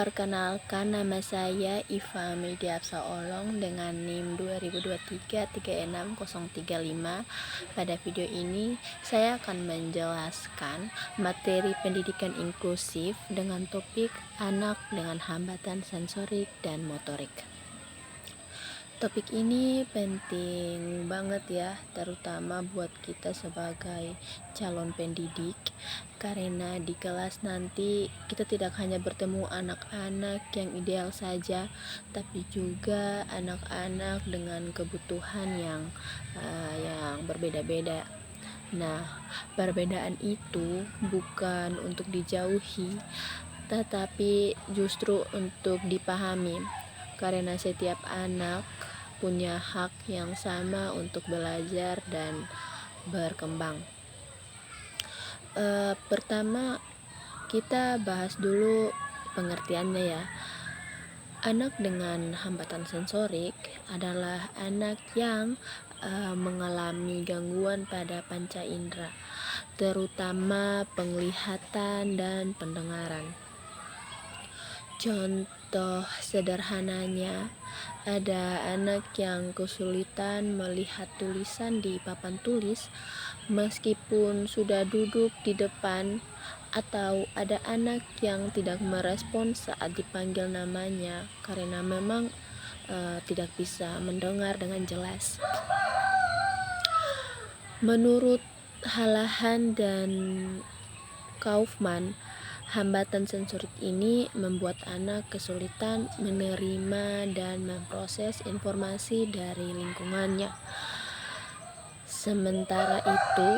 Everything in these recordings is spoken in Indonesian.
Perkenalkan, nama saya Iva Mediapsa Olong dengan NIM 2023 36035. Pada video ini saya akan menjelaskan materi pendidikan inklusif dengan topik anak dengan hambatan sensorik dan motorik. Topik ini penting banget ya, terutama buat kita sebagai calon pendidik, karena di kelas nanti kita tidak hanya bertemu anak-anak yang ideal saja, tapi juga anak-anak dengan kebutuhan yang berbeda-beda. Nah, perbedaan itu bukan untuk dijauhi, tetapi justru untuk dipahami, karena setiap anak punya hak yang sama untuk belajar dan berkembang. Pertama, kita bahas dulu pengertiannya ya. Anak dengan hambatan sensorik adalah anak yang mengalami gangguan pada panca indera, terutama penglihatan dan pendengaran. Contoh sederhananya, ada anak yang kesulitan melihat tulisan di papan tulis meskipun sudah duduk di depan, atau ada anak yang tidak merespon saat dipanggil namanya karena memang tidak bisa mendengar dengan jelas. Menurut Halahan dan Kaufman, hambatan sensorik ini membuat anak kesulitan menerima dan memproses informasi dari lingkungannya. Sementara itu,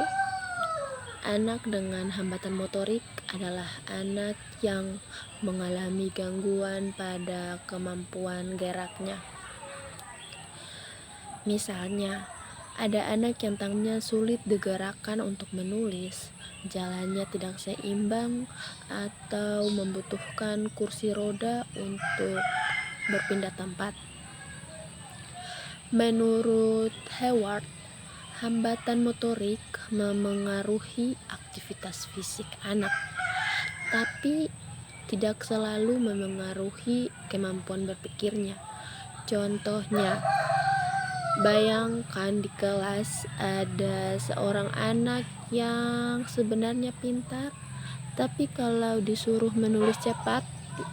anak dengan hambatan motorik adalah anak yang mengalami gangguan pada kemampuan geraknya. Misalnya, ada anak yang tangannya sulit digerakkan untuk menulis, jalannya tidak seimbang, atau membutuhkan kursi roda untuk berpindah tempat. Menurut Heward, hambatan motorik memengaruhi aktivitas fisik anak, tapi tidak selalu memengaruhi kemampuan berpikirnya. Contohnya, bayangkan di kelas ada seorang anak yang sebenarnya pintar, tapi kalau disuruh menulis cepat,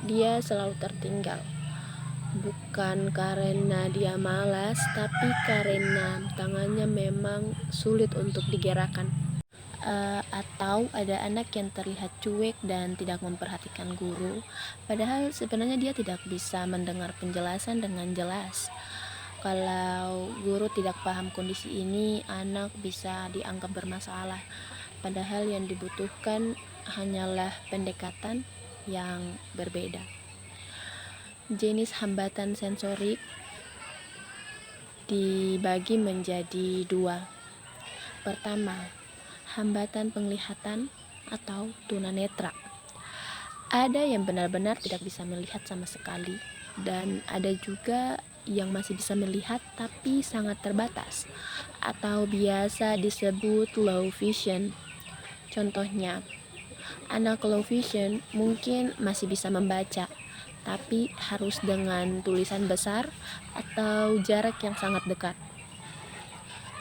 dia selalu tertinggal. Bukan karena dia malas, tapi karena tangannya memang sulit untuk digerakkan. Atau ada anak yang terlihat cuek dan tidak memperhatikan guru, padahal sebenarnya dia tidak bisa mendengar penjelasan dengan jelas. Kalau guru tidak paham kondisi ini, anak bisa dianggap bermasalah, padahal yang dibutuhkan hanyalah pendekatan yang berbeda. Jenis hambatan sensorik dibagi menjadi dua. Pertama, hambatan penglihatan atau tunanetra. Ada yang benar-benar tidak bisa melihat sama sekali, dan ada juga yang masih bisa melihat tapi sangat terbatas, atau biasa disebut low vision. Contohnya, anak low vision mungkin masih bisa membaca, tapi harus dengan tulisan besar atau jarak yang sangat dekat.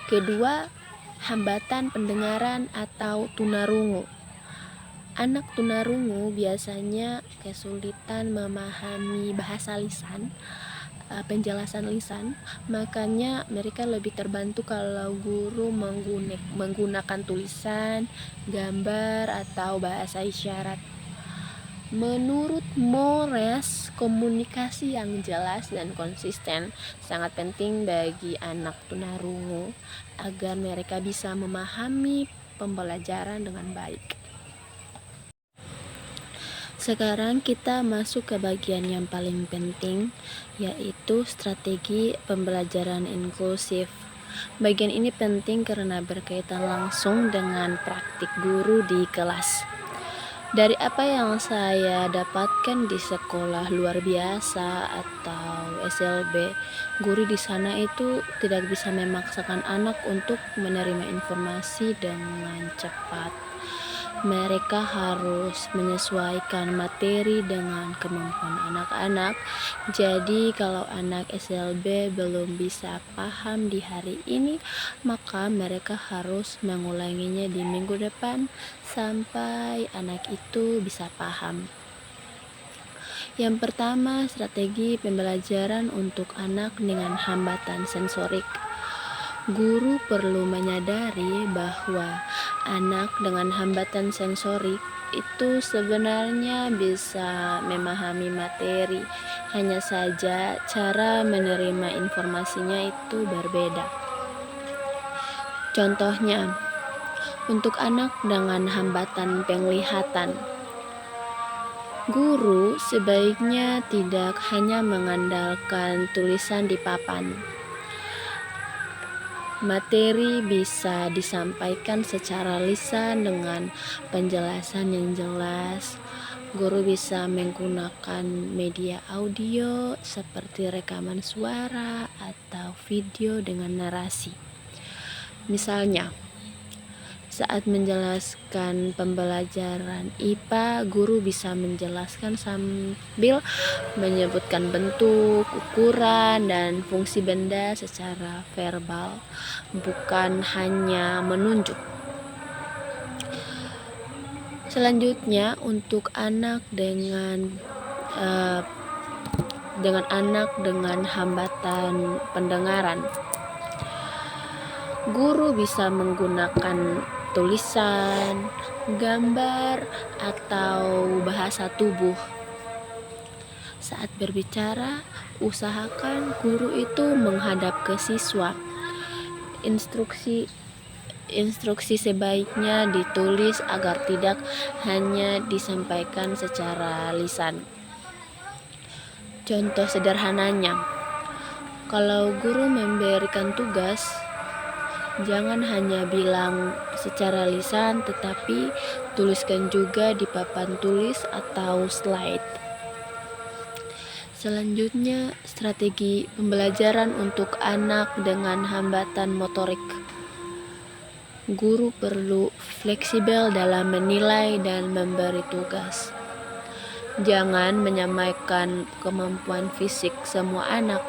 Kedua, hambatan pendengaran atau tunarungu. Anak tunarungu biasanya kesulitan memahami bahasa lisan, penjelasan lisan, makanya mereka lebih terbantu kalau guru menggunakan tulisan, gambar, atau bahasa isyarat. Menurut Mores, komunikasi yang jelas dan konsisten sangat penting bagi anak tunarungu agar mereka bisa memahami pembelajaran dengan baik. Sekarang kita masuk ke bagian yang paling penting, yaitu strategi pembelajaran inklusif. Bagian ini penting karena berkaitan langsung dengan praktik guru di kelas. Dari apa yang saya dapatkan di sekolah luar biasa atau SLB, guru di sana itu tidak bisa memaksakan anak untuk menerima informasi dengan cepat. mereka harus menyesuaikan materi dengan kemampuan anak-anak. Jadi kalau anak SLB belum bisa paham di hari ini, maka mereka harus mengulanginya di minggu depan sampai anak itu bisa paham. Yang pertama, strategi pembelajaran untuk anak dengan hambatan sensorik. Guru perlu menyadari bahwa anak dengan hambatan sensorik itu sebenarnya bisa memahami materi, hanya saja cara menerima informasinya itu berbeda. Contohnya, untuk anak dengan hambatan penglihatan, guru sebaiknya tidak hanya mengandalkan tulisan di papan. Materi bisa disampaikan secara lisan dengan penjelasan yang jelas. Guru bisa menggunakan media audio seperti rekaman suara atau video dengan narasi. Misalnya, saat menjelaskan pembelajaran IPA, guru bisa menjelaskan sambil menyebutkan bentuk, ukuran, dan fungsi benda secara verbal, bukan hanya menunjuk. Selanjutnya, untuk anak dengan hambatan pendengaran, guru bisa menggunakan tulisan, gambar, atau bahasa tubuh. Saat berbicara, usahakan guru itu menghadap ke siswa. Instruksi sebaiknya ditulis agar tidak hanya disampaikan secara lisan. Contoh sederhananya, kalau guru memberikan tugas, jangan hanya bilang secara lisan, tetapi tuliskan juga di papan tulis atau slide. Selanjutnya, strategi pembelajaran untuk anak dengan hambatan motorik. Guru perlu fleksibel dalam menilai dan memberi tugas. Jangan menyamakan kemampuan fisik semua anak.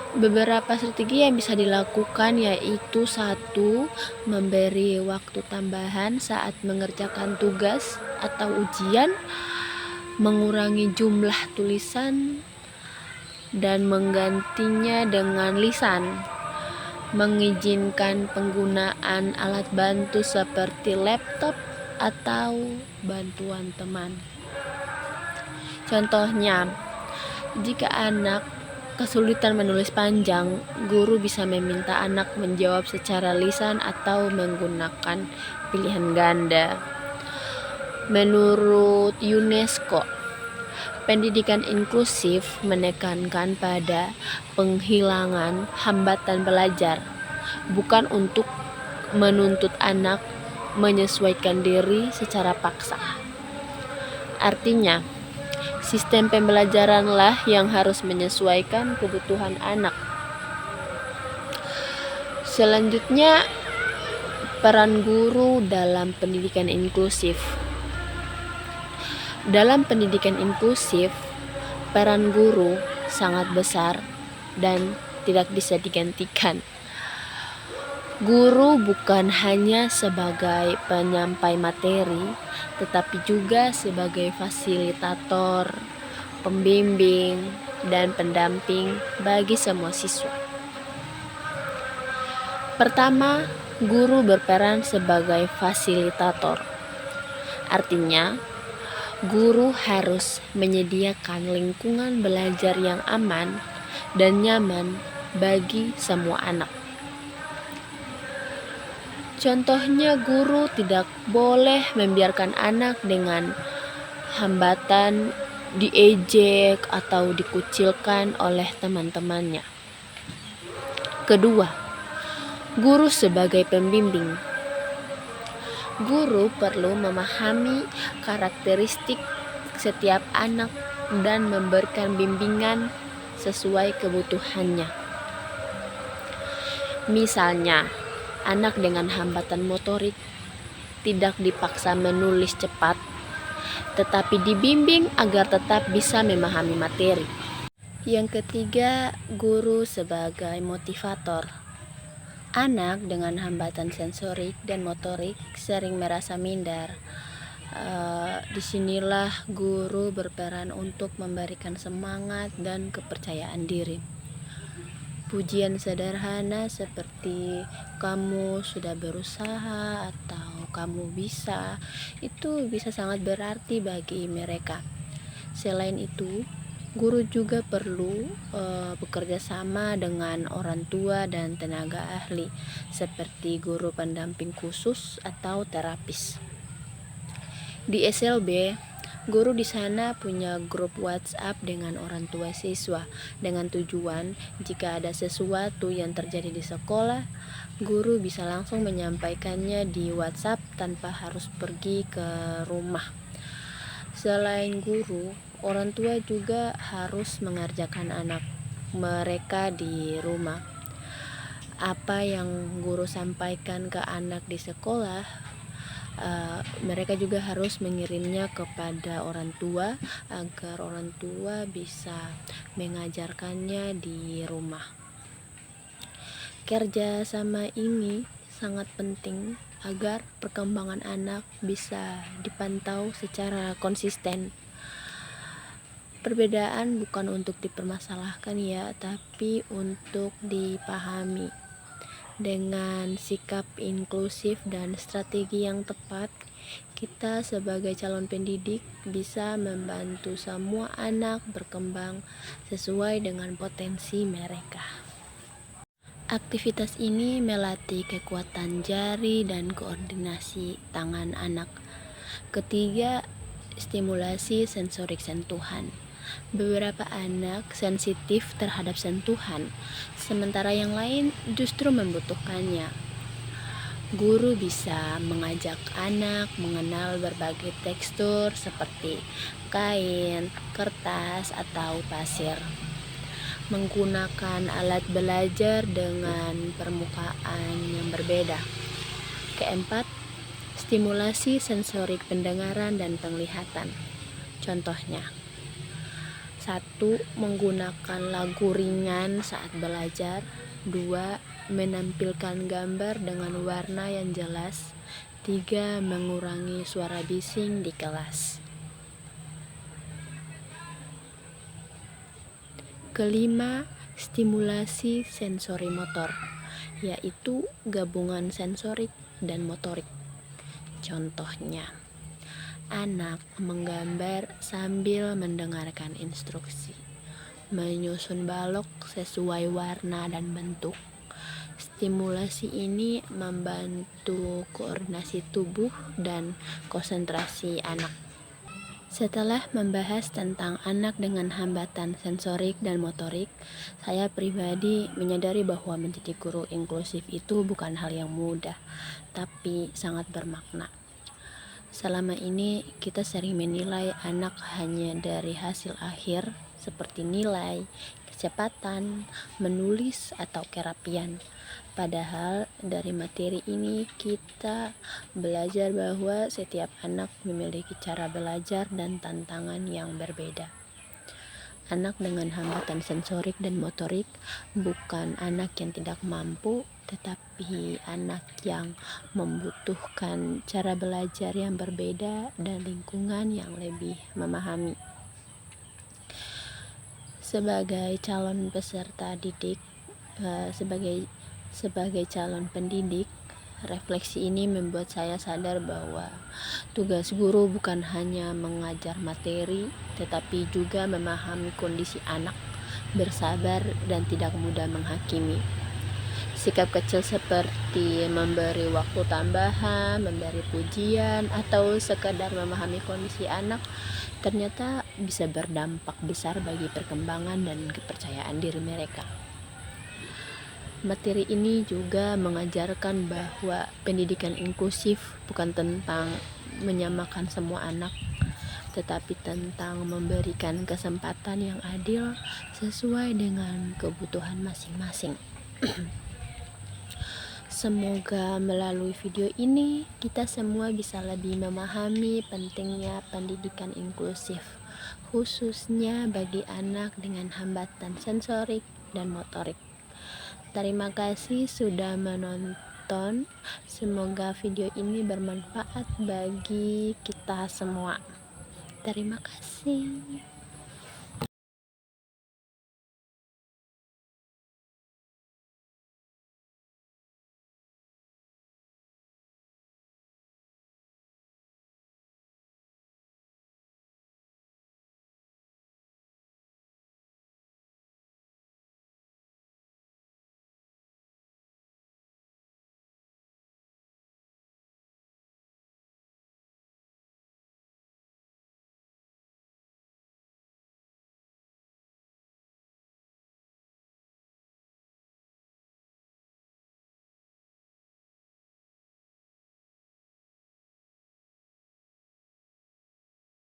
Beberapa strategi yang bisa dilakukan yaitu 1. Memberi waktu tambahan saat mengerjakan tugas atau ujian, mengurangi jumlah tulisan dan menggantinya dengan lisan, mengizinkan penggunaan alat bantu seperti laptop atau bantuan teman. Contohnya, jika anak kesulitan menulis panjang, guru bisa meminta anak menjawab secara lisan atau menggunakan pilihan ganda. Menurut UNESCO, pendidikan inklusif menekankan pada penghilangan hambatan belajar, bukan untuk menuntut anak menyesuaikan diri secara paksa. Artinya, sistem pembelajaranlah yang harus menyesuaikan kebutuhan anak. Selanjutnya, peran guru dalam pendidikan inklusif. Dalam pendidikan inklusif, peran guru sangat besar dan tidak bisa digantikan. Guru bukan hanya sebagai penyampai materi, tetapi juga sebagai fasilitator, pembimbing, dan pendamping bagi semua siswa. Pertama, guru berperan sebagai fasilitator. Artinya, guru harus menyediakan lingkungan belajar yang aman dan nyaman bagi semua anak. Contohnya, guru tidak boleh membiarkan anak dengan hambatan diejek atau dikucilkan oleh teman-temannya. Kedua, guru sebagai pembimbing. Guru perlu memahami karakteristik setiap anak dan memberikan bimbingan sesuai kebutuhannya. Misalnya, anak dengan hambatan motorik tidak dipaksa menulis cepat, tetapi dibimbing agar tetap bisa memahami materi. Yang ketiga, guru sebagai motivator. Anak dengan hambatan sensorik dan motorik sering merasa minder. Disinilah guru berperan untuk memberikan semangat dan kepercayaan diri. Pujian sederhana seperti "kamu sudah berusaha" atau "kamu bisa" itu bisa sangat berarti bagi mereka. Selain itu, guru juga perlu bekerja sama dengan orang tua dan tenaga ahli seperti guru pendamping khusus atau terapis. Di SLB, guru di sana punya grup WhatsApp dengan orang tua siswa dengan tujuan jika ada sesuatu yang terjadi di sekolah, guru bisa langsung menyampaikannya di WhatsApp tanpa harus pergi ke rumah. Selain guru, orang tua juga harus mengerjakan anak mereka di rumah. Apa yang guru sampaikan ke anak di sekolah, mereka juga harus mengirimnya kepada orang tua agar orang tua bisa mengajarkannya di rumah. Kerja sama ini sangat penting agar perkembangan anak bisa dipantau secara konsisten. Perbedaan bukan untuk dipermasalahkan ya, tapi untuk dipahami. Dengan sikap inklusif dan strategi yang tepat, kita sebagai calon pendidik bisa membantu semua anak berkembang sesuai dengan potensi mereka. Aktivitas ini melatih kekuatan jari dan koordinasi tangan anak. Ketiga, stimulasi sensorik sentuhan. Beberapa anak sensitif terhadap sentuhan, sementara yang lain justru membutuhkannya. Guru bisa mengajak anak mengenal berbagai tekstur seperti kain, kertas, atau pasir. Menggunakan alat belajar dengan permukaan yang berbeda. Keempat, stimulasi sensorik pendengaran dan penglihatan. Contohnya, 1. Menggunakan lagu ringan saat belajar. 2. Menampilkan gambar dengan warna yang jelas. 3. Mengurangi suara bising di kelas. Kelima, stimulasi sensori motor, yaitu gabungan sensorik dan motorik. Contohnya, anak menggambar sambil mendengarkan instruksi, menyusun balok sesuai warna dan bentuk. Stimulasi ini membantu koordinasi tubuh dan konsentrasi anak. Setelah membahas tentang anak dengan hambatan sensorik dan motorik, saya pribadi menyadari bahwa menjadi guru inklusif itu bukan hal yang mudah, tapi sangat bermakna. Selama ini kita sering menilai anak hanya dari hasil akhir seperti nilai, kecepatan, menulis, atau kerapian. Padahal dari materi ini kita belajar bahwa setiap anak memiliki cara belajar dan tantangan yang berbeda. Anak dengan hambatan sensorik dan motorik bukan anak yang tidak mampu, tetapi anak yang membutuhkan cara belajar yang berbeda dan lingkungan yang lebih memahami. Sebagai calon peserta didik, sebagai calon pendidik, refleksi ini membuat saya sadar bahwa tugas guru bukan hanya mengajar materi, tetapi juga memahami kondisi anak, bersabar, dan tidak mudah menghakimi. Sikap kecil seperti memberi waktu tambahan, memberi pujian, atau sekadar memahami kondisi anak ternyata bisa berdampak besar bagi perkembangan dan kepercayaan diri mereka. Materi ini juga mengajarkan bahwa pendidikan inklusif bukan tentang menyamakan semua anak, tetapi tentang memberikan kesempatan yang adil sesuai dengan kebutuhan masing-masing. Semoga melalui video ini kita semua bisa lebih memahami pentingnya pendidikan inklusif, khususnya bagi anak dengan hambatan sensorik dan motorik. Terima kasih sudah menonton. Semoga video ini bermanfaat bagi kita semua. Terima kasih.